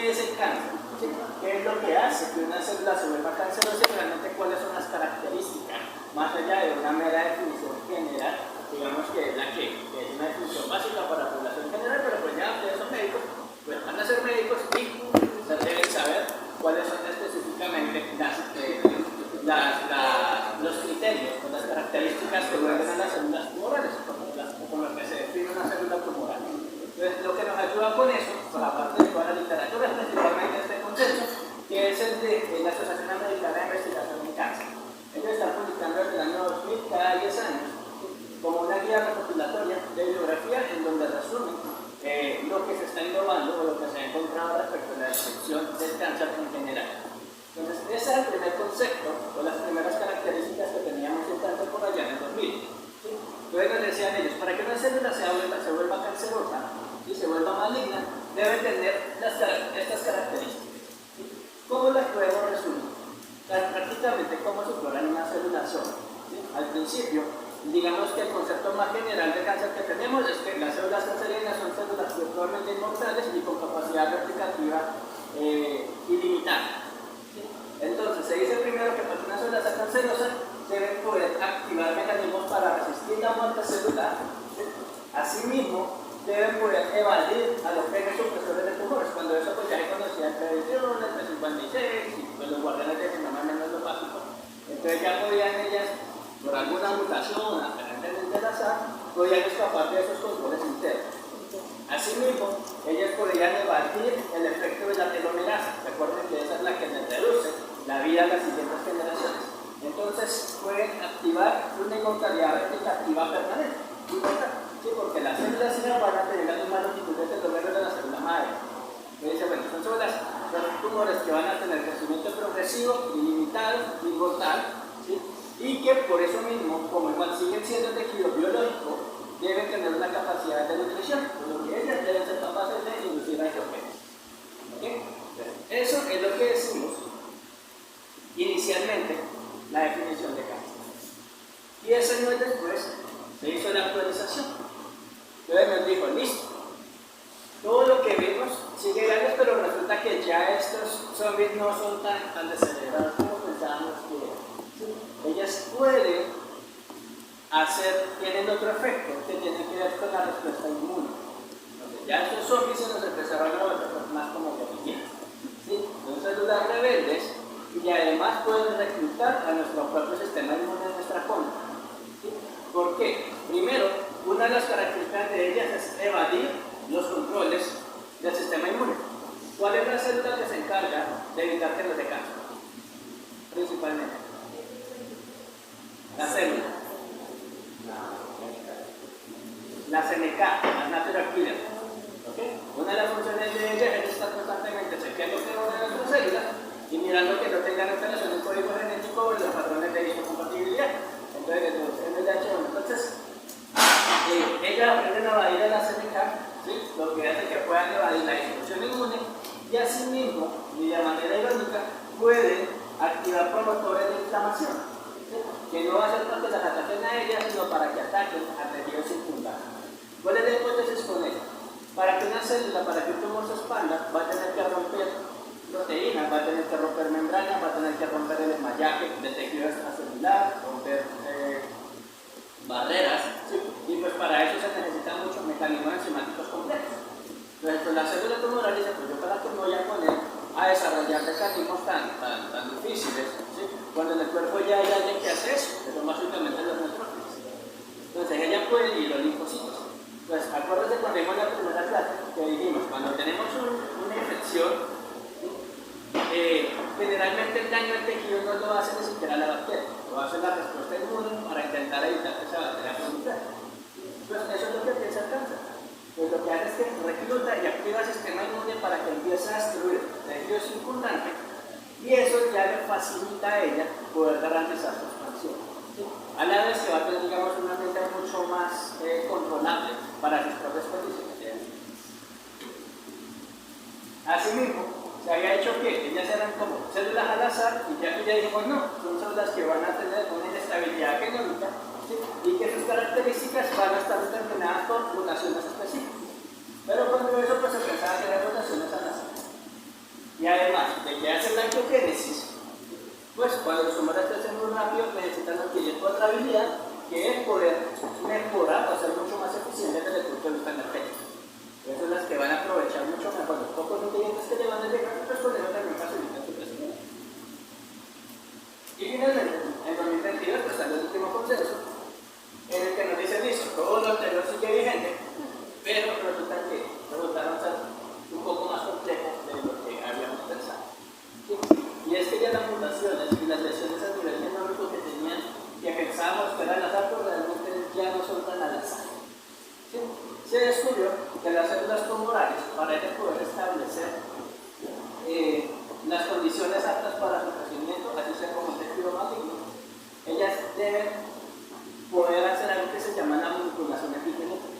¿qué es el cáncer? ¿Sí? ¿Qué es lo que hace que una célula se vuelva cancerosa y realmente cuáles son las características? Más allá de una mera definición general, digamos que es la que es una definición básica para la población general, pero pues ya ustedes son médicos, pues van a ser médicos y deben saber cuáles son específicamente los criterios o las características que vuelven a las células tumorales, como lo que se define una célula tumoral. Entonces, lo que nos ayuda con eso, aparte de toda la literatura, es principalmente este concepto, que es el de la Asociación Americana de Investigación en Cáncer. Ellos están publicando desde el año 2000, cada 10 años, como una guía recopilatoria de bibliografía en donde resumen lo que se está innovando o lo que se ha encontrado respecto a la descripción del cáncer en general. Entonces, ese es el primer concepto o las primeras características que teníamos del cáncer por allá en el 2000. ¿Sí? Entonces nos decían ellos, para que una célula se vuelva cancerosa y se vuelva maligna, debe tener estas características. ¿Sí? ¿Cómo las podemos resumir? Prácticamente cómo se exploran una célula sola. ¿Sí? Al principio, digamos que el concepto más general de cáncer que tenemos es que las células cancerígenas son células virtualmente inmortales y con capacidad replicativa ilimitada. ¿Sí? Entonces, se dice primero que para que una célula sea cancerosa deben poder activar mecanismos para resistir la muerte celular. ¿Sí? Asimismo, deben poder evadir a los genes supresores de tumores, cuando eso pues ya se conocía en predicción, el P56 y pues los guardianes de genoma menos lo básico. Entonces ya podían ellas, por alguna mutación, aparentemente al azar, podían escapar de esos controles internos. Asimismo, ellas podrían evadir el efecto de la telomerasa. Recuerden que esa es la que les reduce la vida a las siguientes generaciones. Entonces pueden activar una inmortalidad replicativa permanente. Sí, porque las células hijas van a tener la misma longitud de telómero de la célula madre. Dice, bueno, son tumores que van a tener crecimiento progresivo, ilimitado, inmortal, ¿sí? Y que por eso mismo, como igual siguen siendo tejido biológico, deben tener una capacidad de nutrición, por lo que ellas deben ser capaces de inducir a estrogenios. ¿Okay? Eso es lo que decimos inicialmente la definición de cáncer. Y ese años después se hizo la actualización. Entonces nos dijo, listo, todo lo que vimos sigue grandes, pero resulta que ya estos zombies no son tan descelerados como pensábamos que eran. ¿Sí? Ellas pueden tienen otro efecto que tiene que ver con la respuesta inmune. Entonces, ya estos zombies se nos empezaron a volver más como guerrilleros. ¿Sí? Son células rebeldes y además pueden reclutar a nuestro propio sistema inmune en nuestra contra. ¿Sí? ¿Por qué? Primero, una de las características de ellas es evadir los controles del sistema inmune. ¿Cuál es la célula que se encarga de evitar que nos dé cáncer? Principalmente. La célula. La CNK, las natural killer. ¿Okay? Una de las funciones de ella es estar constantemente chequeando que no de nuestras células y mirando que no tengan alteración en el código genético o en los patrones de histocompatibilidad. Entonces, entonces ellas aprenden a evadir a la CNK, ¿sí? Lo que hace que puedan evadir la disfunción inmune y asimismo, y de manera irónica, pueden activar promotores de inflamación, ¿sí? Que no va a ser para que las ataquen a ellas, sino para que ataquen a tejidos circundantes. ¿Cuál es la hipótesis con esto? Para que una célula, para que un tumor se expanda, va a tener que romper proteínas, va a tener que romper membranas, va a tener que romper el esmallaje de tejido extracelular, romper barreras, ¿sí? Y pues para eso se necesitan muchos mecanismos enzimáticos complejos. Entonces, pues la célula tumoral dice, pues yo para que me voy a poner a desarrollar mecanismos tan difíciles, ¿sí? Cuando en el cuerpo ya hay alguien que hace eso, que son básicamente los neutrófilos. Entonces ella puede ir los linfocitos. Pues acuérdense cuando vimos la primera clase que dijimos, cuando tenemos una infección, generalmente el daño al tejido no lo hace ni siquiera la bacteria, lo hace la respuesta inmune para intentar evitar que esa bacteria prolifere. Pues eso es lo que piensa el cáncer. Pues lo que hace es que recluta y activa el sistema inmune para que empiece a destruir tejido circundante y eso ya le facilita a ella poder garantizar su expansión. ¿Sí? A la vez que va a tener, digamos, una mente mucho más controlable para sus propias condiciones. Asimismo, se había hecho que ellas eran como células al azar y ya dijimos no, son células que van a tener una inestabilidad genómica, ¿sí? Y que sus características van a estar determinadas por mutaciones específicas. Pero cuando eso pues se pensaba que eran mutaciones al azar. células tumorales, para ellas poder establecer las condiciones aptas para su crecimiento, así sea como un tejido maligno, ellas deben poder hacer algo que se llama la manipulación epigenética.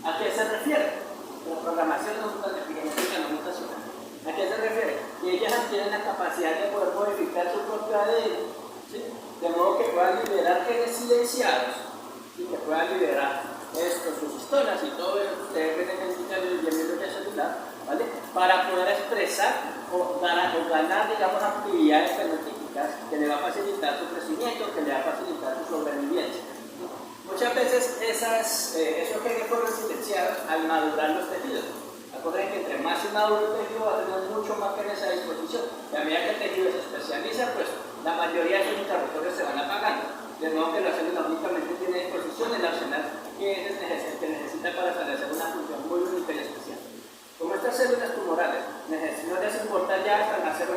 ¿A qué se refiere? La programación no muta epigenética, no mutación. ¿A qué se refiere? Que ellas tienen la capacidad de poder modificar su propio ADN, ¿sí? De modo que puedan liberar genes silenciados y que puedan liberar sus histonas y todo eso que ustedes ven en el biología celular, ¿vale? Para poder expresar o ganar, digamos, actividades fenotípicas que le va a facilitar su crecimiento, que le va a facilitar su sobrevivencia. Muchas veces esos genes fueron silenciados al madurar los tejidos. Acuérdense que entre más se madura el tejido va a tener mucho más genes a disposición. Y a medida que el tejido se especializa, pues la mayoría de sus interruptores se van apagando. De modo que la célula únicamente tiene a disposición el arsenal que necesita para establecer una función muy única y especial. Como estas células tumorales no les importa ya hasta nacer